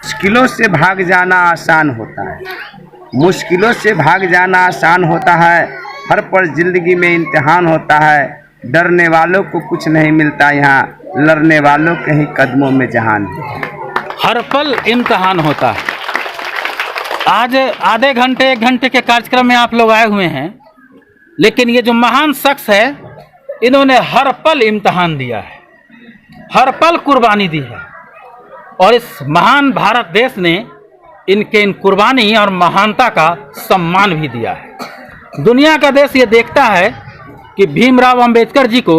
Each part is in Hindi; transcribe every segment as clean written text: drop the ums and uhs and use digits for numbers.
मुश्किलों से भाग जाना आसान होता है, मुश्किलों से भाग जाना आसान होता है। हर पल जिंदगी में इम्तिहान होता है। डरने वालों को कुछ नहीं मिलता यहाँ, लड़ने वालों के ही कदमों में जहान है। हर पल इम्तिहान होता है। आज आधे घंटे 1 घंटे के कार्यक्रम में आप लोग आए हुए हैं, लेकिन ये जो महान शख्स है, इन्होंने हर पल इम्तिहान दिया है, हर पल कुर्बानी दी है, और इस महान भारत देश ने इनके इन कुर्बानी और महानता का सम्मान भी दिया है। दुनिया का देश ये देखता है कि भीमराव अंबेडकर जी को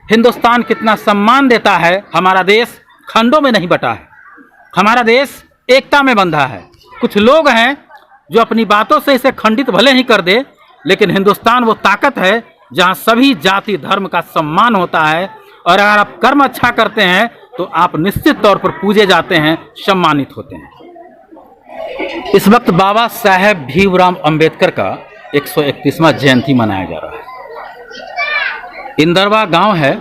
हिंदुस्तान कितना सम्मान देता है। हमारा देश खंडों में नहीं बटा है, हमारा देश एकता में बंधा है। कुछ लोग हैं जो अपनी बातों से इसे खंडित भले ही कर दे, लेकिन हिंदुस्तान वो ताकत है जहां सभी जाति धर्म का सम्मान होता है, और अगर आप कर्म अच्छा करते हैं तो आप निश्चित तौर पर पूजे जाते हैं, सम्मानित होते हैं। इस वक्त बाबा साहेब भीमराव अंबेडकर का 131वां जयंती मनाया जा रहा है। इंदरवा गांव है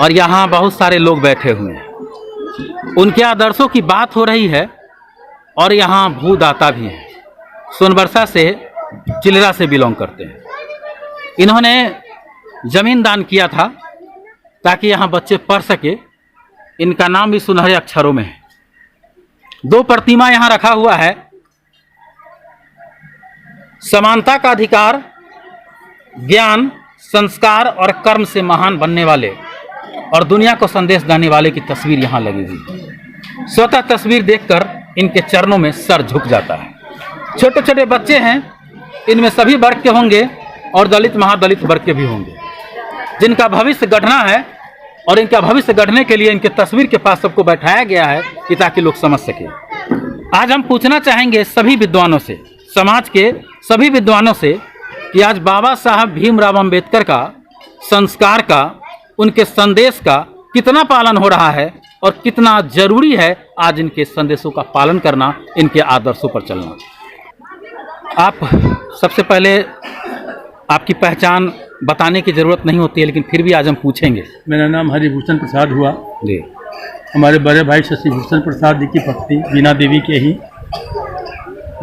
और यहाँ बहुत सारे लोग बैठे हुए हैं। उनके आदर्शों की बात हो रही है, और यहाँ भूदाता भी हैं। सोनबरसा से, चिलरा से बिलोंग करते हैं। इन्होंने जमीन दान किया था ताकि यहाँ बच्चे पढ़ सके। इनका नाम भी सुनहरे अक्षरों में है। 2 प्रतिमा यहाँ रखा हुआ है। समानता का अधिकार, ज्ञान, संस्कार और कर्म से महान बनने वाले और दुनिया को संदेश देने वाले की तस्वीर यहाँ लगी हुई है। स्वतः तस्वीर देखकर इनके चरणों में सर झुक जाता है। छोटे छोटे बच्चे हैं, इनमें सभी वर्ग के होंगे और दलित महादलित वर्ग के भी होंगे, जिनका भविष्य गढ़ना है, और इनका भविष्य गढ़ने के लिए इनके तस्वीर के पास सबको बैठाया गया है कि ताकि लोग समझ सके। आज हम पूछना चाहेंगे सभी विद्वानों से, समाज के सभी विद्वानों से, कि आज बाबा साहब भीमराव अंबेडकर का संस्कार का, उनके संदेश का कितना पालन हो रहा है और कितना जरूरी है आज इनके संदेशों का पालन करना, इनके आदर्शों पर चलना। आप सबसे पहले आपकी पहचान बताने की ज़रूरत नहीं होती है, लेकिन फिर भी आज हम पूछेंगे। मेरा नाम हरिभूषण प्रसाद हुआ जी। हमारे बड़े भाई शशिभूषण प्रसाद जी की पत्नी बीना देवी के ही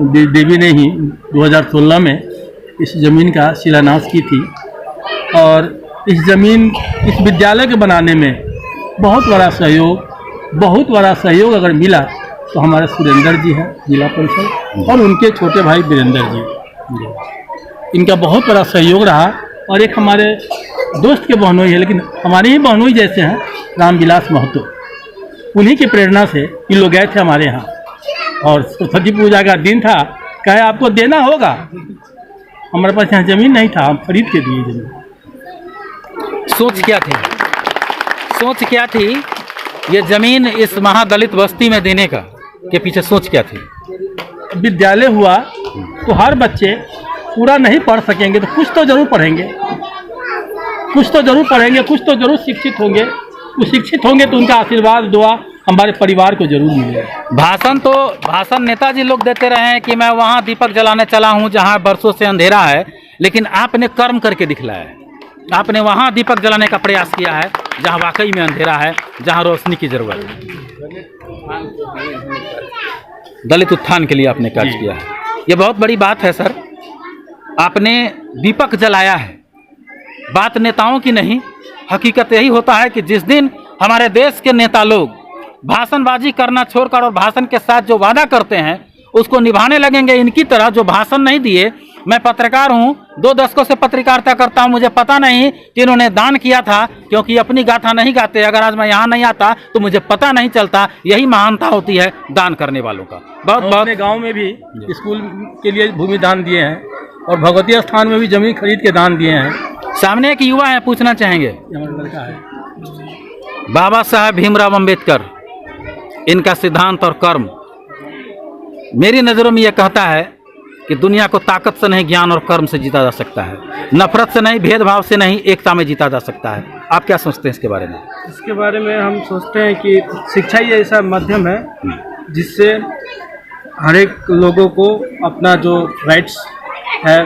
देवी ने ही 2016 में इस ज़मीन का शिलान्यास की थी, और इस ज़मीन, इस विद्यालय के बनाने में बहुत बड़ा सहयोग अगर मिला तो हमारे सुरेंद्र जी हैं जिला परिषद, और उनके छोटे भाई वीरेंद्र जी, इनका बहुत बड़ा सहयोग रहा। और एक हमारे दोस्त के बहनोई है, लेकिन हमारे ही बहनोई जैसे हैं, रामविलास महतो, उन्हीं की प्रेरणा से ये लोग गए थे हमारे यहाँ, और सरस्वती पूजा का दिन था, कहे आपको देना होगा। हमारे पास यहाँ ज़मीन नहीं था, हम खरीद के दिए ज़मीन। सोच क्या थी ये ज़मीन इस महादलित बस्ती में देने का, के पीछे सोच क्या थी? विद्यालय हुआ तो हर बच्चे पूरा नहीं पढ़ सकेंगे, तो कुछ तो जरूर पढ़ेंगे, कुछ तो जरूर शिक्षित होंगे। वो शिक्षित होंगे तो उनका आशीर्वाद, दुआ हमारे परिवार को जरूर मिलेगा। भाषण नेताजी लोग देते रहे हैं कि मैं वहाँ दीपक जलाने चला हूँ जहाँ बरसों से अंधेरा है, लेकिन आपने कर्म करके दिखलाया है। आपने वहाँ दीपक जलाने का प्रयास किया है जहाँ वाकई में अंधेरा है, जहाँ रोशनी की जरूरत है। दलित उत्थान के लिए आपने कार्य किया है, ये बहुत बड़ी बात है सर। आपने दीपक जलाया है। बात नेताओं की नहीं, हकीकत यही होता है कि जिस दिन हमारे देश के नेता लोग भाषणबाजी करना छोड़कर और भाषण के साथ जो वादा करते हैं उसको निभाने लगेंगे, इनकी तरह जो भाषण नहीं दिए। मैं पत्रकार हूँ, 2 दशकों से पत्रकारिता करता हूँ, मुझे पता नहीं कि इन्होंने दान किया था, क्योंकि अपनी गाथा नहीं गाते। अगर आज मैं यहाँ नहीं आता तो मुझे पता नहीं चलता। यही महानता होती है दान करने वालों का। बहुत गाँव में भी स्कूल के लिए भूमि दान दिए हैं, और भगवती स्थान में भी जमीन खरीद के दान दिए हैं। सामने एक युवा है, पूछना चाहेंगे। लड़का है बाबा साहब भीमराव अंबेडकर, इनका सिद्धांत और कर्म मेरी नज़रों में यह कहता है कि दुनिया को ताकत से नहीं, ज्ञान और कर्म से जीता जा सकता है। नफरत से नहीं, भेदभाव से नहीं, एकता में जीता जा सकता है। आप क्या सोचते हैं इसके बारे में? इसके बारे में हम सोचते हैं कि शिक्षा ही ऐसा माध्यम है जिससे हर एक लोगों को अपना जो राइट्स है,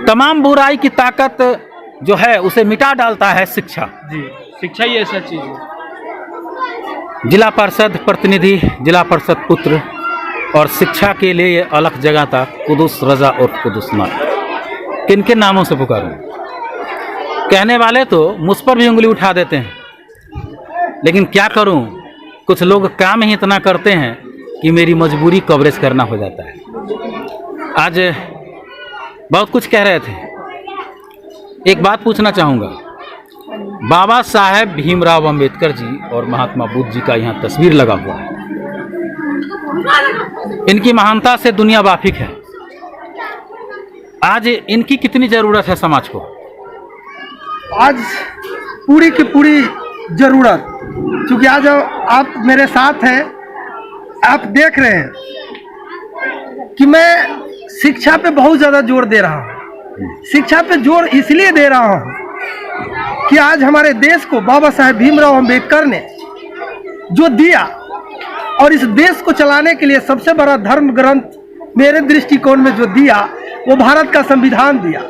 तमाम बुराई की ताकत जो है उसे मिटा डालता है शिक्षा। जी, शिक्षा ही ऐसा चीज़ है। जिला परिषद प्रतिनिधि, जिला परिषद पुत्र और शिक्षा के लिए ये अलग जगह था, कुदुस रजा और कुदुस नाथ। किन किन नामों से पुकारूं? कहने वाले तो मुझ पर भी उंगली उठा देते हैं, लेकिन क्या करूं, कुछ लोग काम ही इतना करते हैं कि मेरी मजबूरी कवरेज करना हो जाता है। आज बहुत कुछ कह रहे थे, एक बात पूछना चाहूँगा। बाबा साहेब भीमराव अंबेडकर जी और महात्मा बुद्ध जी का यहाँ तस्वीर लगा हुआ है। इनकी महानता से दुनिया वाकिफ है। आज इनकी कितनी जरूरत है समाज को? आज पूरी की पूरी जरूरत, क्योंकि आज आप मेरे साथ हैं, आप देख रहे हैं कि मैं शिक्षा पे बहुत ज़्यादा जोर दे रहा हूँ। शिक्षा पे जोर इसलिए दे रहा हूँ कि आज हमारे देश को बाबा साहेब भीमराव अंबेडकर ने जो दिया, और इस देश को चलाने के लिए सबसे बड़ा धर्म ग्रंथ मेरे दृष्टिकोण में जो दिया, वो भारत का संविधान दिया।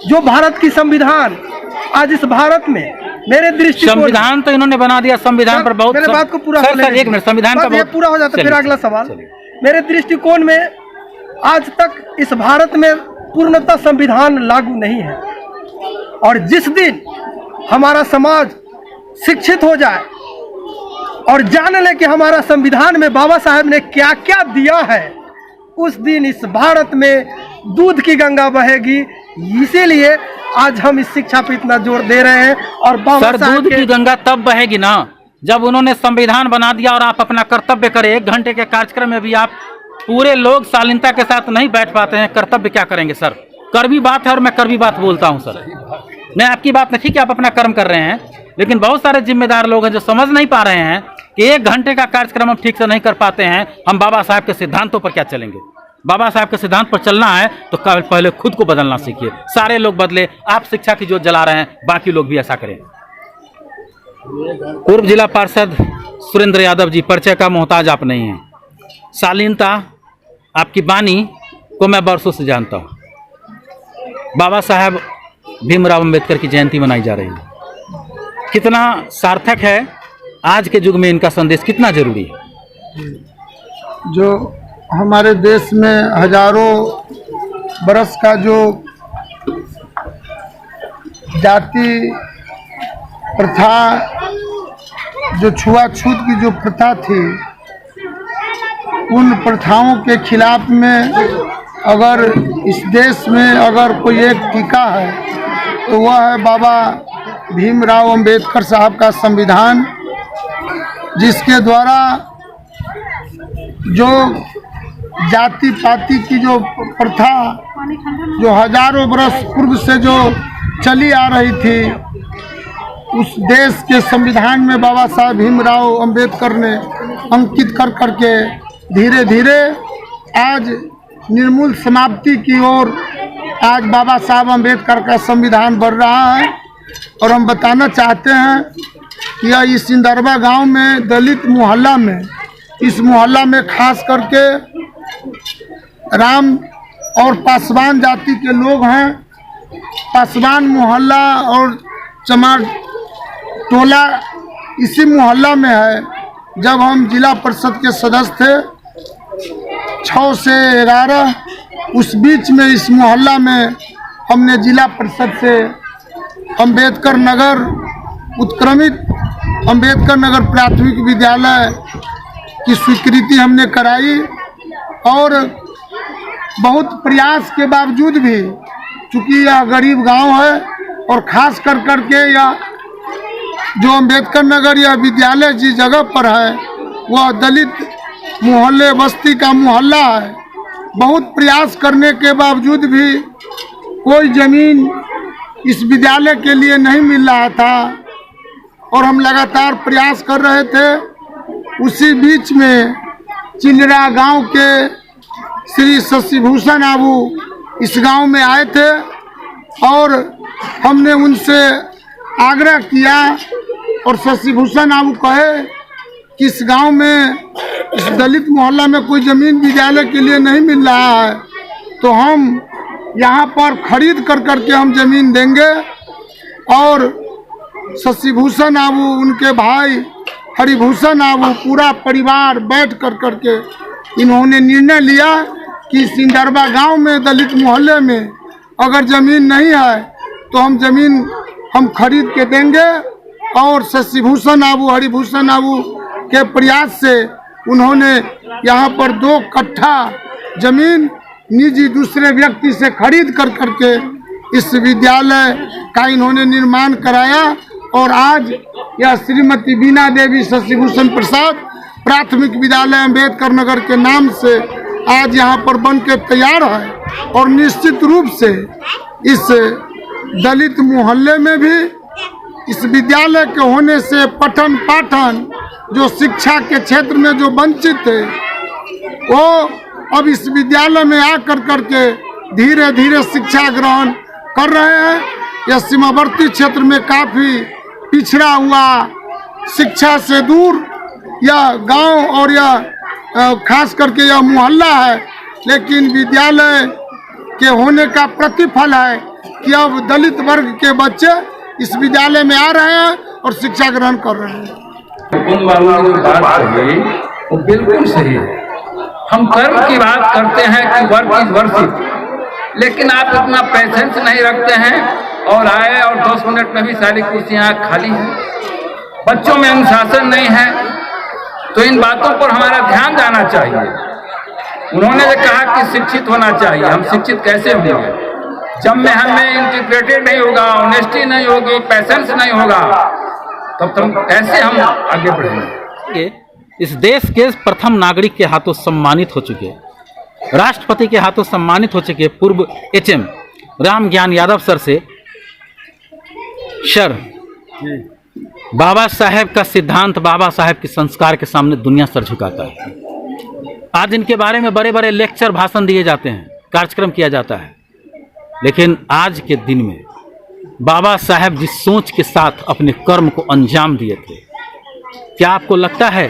जो भारत की संविधान आज इस भारत में मेरे दृष्टिकोण, संविधान तो इन्होंने बना दिया। संविधान पर बहुत, मेरे बात को पूरा सर एक मिनट, संविधान का बहुत पूरा हो जाता, फिर अगला सवाल। मेरे दृष्टिकोण में आज तक इस भारत में पूर्णतः संविधान लागू नहीं है, और जिस दिन हमारा समाज शिक्षित हो जाए और जान ले कि हमारा संविधान में बाबा साहेब ने क्या क्या दिया है, उस दिन इस भारत में दूध की गंगा बहेगी। इसीलिए आज हम इस शिक्षा पे इतना जोर दे रहे हैं। और बाबा साहब दूध की गंगा तब बहेगी ना जब उन्होंने संविधान बना दिया और आप अपना कर्तव्य करें। 1 घंटे के कार्यक्रम में भी आप पूरे लोग शालीनता के साथ नहीं बैठ पाते हैं, कर्तव्य क्या करेंगे सर? कड़वी बात है और मैं कड़वी बात बोलता हूं सर। मैं आपकी बात नहीं कि आप अपना कर्म कर रहे हैं, लेकिन बहुत सारे जिम्मेदार लोग हैं जो समझ नहीं पा रहे हैं कि 1 घंटे का कार्यक्रम हम ठीक से नहीं कर पाते हैं, हम बाबा साहब के सिद्धांतों पर क्या चलेंगे? बाबा साहब के सिद्धांत पर चलना है तो पहले खुद को बदलना सीखिए। सारे लोग बदले, आप शिक्षा की जोत जला रहे हैं, बाकी लोग भी ऐसा करें। पूर्व जिला पार्षद सुरेंद्र यादव जी, परिचय का मोहताज आप नहीं हैं। शालीनता, आपकी बानी को मैं बरसों से जानता हूँ। बाबा साहब भीमराव अंबेडकर की जयंती मनाई जा रही है, कितना सार्थक है? आज के युग में इनका संदेश कितना जरूरी है? जो हमारे देश में हजारों बरस का जो जाति प्रथा, जो छुआछूत की जो प्रथा थी, उन प्रथाओं के खिलाफ में अगर इस देश में अगर कोई एक टीका है तो वह है बाबा भीमराव अंबेडकर साहब का संविधान, जिसके द्वारा जो जाति पाति की जो प्रथा जो हजारों बरस पूर्व से जो चली आ रही थी, उस देश के संविधान में बाबा साहब भीमराव अंबेडकर ने अंकित कर करके धीरे धीरे आज निर्मूल समाप्ति की ओर आज बाबा साहब अंबेडकर का संविधान बढ़ रहा है। और हम बताना चाहते हैं कि यह इस इंदरबा गांव में दलित मोहल्ला में, इस मोहल्ला में खास करके राम और पासवान जाति के लोग हैं। पासवान मोहल्ला और चमार टोला इसी मोहल्ला में है। जब हम जिला परिषद के सदस्य थे 6 से 11, उस बीच में इस मोहल्ला में हमने जिला परिषद से अंबेडकर नगर उत्क्रमित अंबेडकर नगर प्राथमिक विद्यालय की स्वीकृति हमने कराई। और बहुत प्रयास के बावजूद भी, चूँकि यह गरीब गांव है और ख़ास कर करके यह जो अंबेडकर नगर यह विद्यालय जिस जगह पर है वह दलित मोहल्ले बस्ती का मोहल्ला है। बहुत प्रयास करने के बावजूद भी कोई ज़मीन इस विद्यालय के लिए नहीं मिल रहा था और हम लगातार प्रयास कर रहे थे। उसी बीच में चिलरा गांव के श्री शशिभूषण आबू इस गांव में आए थे और हमने उनसे आग्रह किया और शशिभूषण आबू कहे कि इस गांव में, इस दलित मोहल्ला में कोई ज़मीन विद्यालय के लिए नहीं मिल रहा है, तो हम यहाँ पर खरीद कर करके हम ज़मीन देंगे। और शशिभूषण आबू, उनके भाई हरिभूषण आबू पूरा परिवार बैठ कर करके इन्होंने निर्णय लिया कि सिंदरबा गांव में दलित मोहल्ले में अगर ज़मीन नहीं है तो हम ज़मीन हम खरीद के देंगे। और शशिभूषण आबू हरिभूषण आबू के प्रयास से उन्होंने यहाँ पर 2 कट्ठा ज़मीन निजी दूसरे व्यक्ति से खरीद कर करके इस विद्यालय का इन्होंने निर्माण कराया। और आज यह श्रीमती बीना देवी शशिभूषण प्रसाद प्राथमिक विद्यालय अम्बेडकर नगर के नाम से आज यहाँ पर बन के तैयार है। और निश्चित रूप से इस दलित मोहल्ले में भी इस विद्यालय के होने से पठन पाठन जो शिक्षा के क्षेत्र में जो वंचित थे वो अब इस विद्यालय में आकर करके धीरे धीरे शिक्षा ग्रहण कर रहे हैं। यह सीमावर्ती क्षेत्र में काफ़ी पिछड़ा हुआ शिक्षा से दूर यह गांव और यह खास करके यह मोहल्ला है, लेकिन विद्यालय के होने का प्रतिफल है कि अब दलित वर्ग के बच्चे इस विद्यालय में आ रहे हैं और शिक्षा ग्रहण कर रहे हैं। इन वालों ने जो बात कही वो बिल्कुल सही है। हम कर्म की बात करते हैं कि वर्क इज वर्शिप, लेकिन आप इतना पेशेंस नहीं रखते हैं और आए और 10 मिनट में भी सारी कुर्सियाँ खाली हैं, बच्चों में अनुशासन नहीं है। तो इन बातों पर हमारा ध्यान जाना चाहिए। उन्होंने जो कहा कि शिक्षित होना चाहिए, हम शिक्षित कैसे होंगे जब में हमें इंटीग्रेटेड नहीं होगा, ऑनेस्टी नहीं होगी, पैसेंस नहीं होगा, तब तो कैसे हम आगे बढ़ेंगे। इस देश के प्रथम नागरिक के हाथों सम्मानित हो चुके, राष्ट्रपति के हाथों सम्मानित हो चुके पूर्व HM राम ज्ञान यादव सर से सर बाबा साहेब का सिद्धांत, बाबा साहेब के संस्कार के सामने दुनिया सर झुकाता है। आज इनके बारे में बड़े बड़े लेक्चर भाषण दिए जाते हैं, कार्यक्रम किया जाता है, लेकिन आज के दिन में बाबा साहेब जिस सोच के साथ अपने कर्म को अंजाम दिए थे, क्या आपको लगता है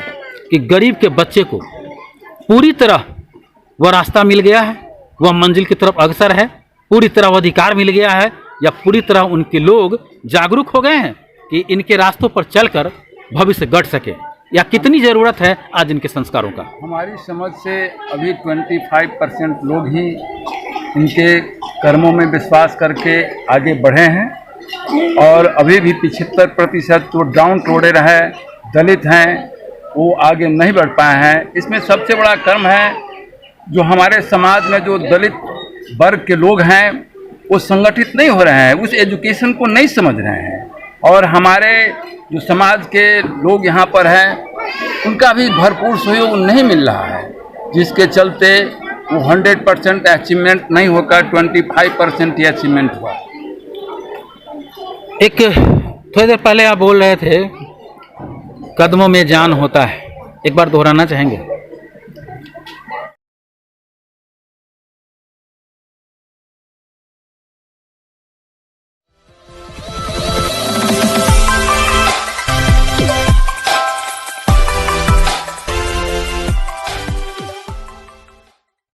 कि गरीब के बच्चे को पूरी तरह वह रास्ता मिल गया है, वह मंजिल की तरफ अग्रसर है, पूरी तरह वह अधिकार मिल गया है, या पूरी तरह उनके लोग जागरूक हो गए हैं कि इनके रास्तों पर चलकर भविष्य गढ़ सके, या कितनी ज़रूरत है आज इनके संस्कारों का? हमारी समझ से अभी 25% लोग ही इनके कर्मों में विश्वास करके आगे बढ़े हैं और अभी भी 75% तो डाउन टोड़े रहे दलित हैं, वो आगे नहीं बढ़ पाए हैं। इसमें सबसे बड़ा कर्म है जो हमारे समाज में जो दलित वर्ग के लोग हैं वो संगठित नहीं हो रहे हैं, उस एजुकेशन को नहीं समझ रहे हैं, और हमारे जो समाज के लोग यहाँ पर हैं उनका भी भरपूर सहयोग नहीं मिल रहा है, जिसके चलते वो 100% अचीवमेंट नहीं होकर 25% ही अचीवमेंट हुआ। एक थोड़ी देर पहले आप बोल रहे थे कदमों में जान होता है, एक बार दोहराना चाहेंगे?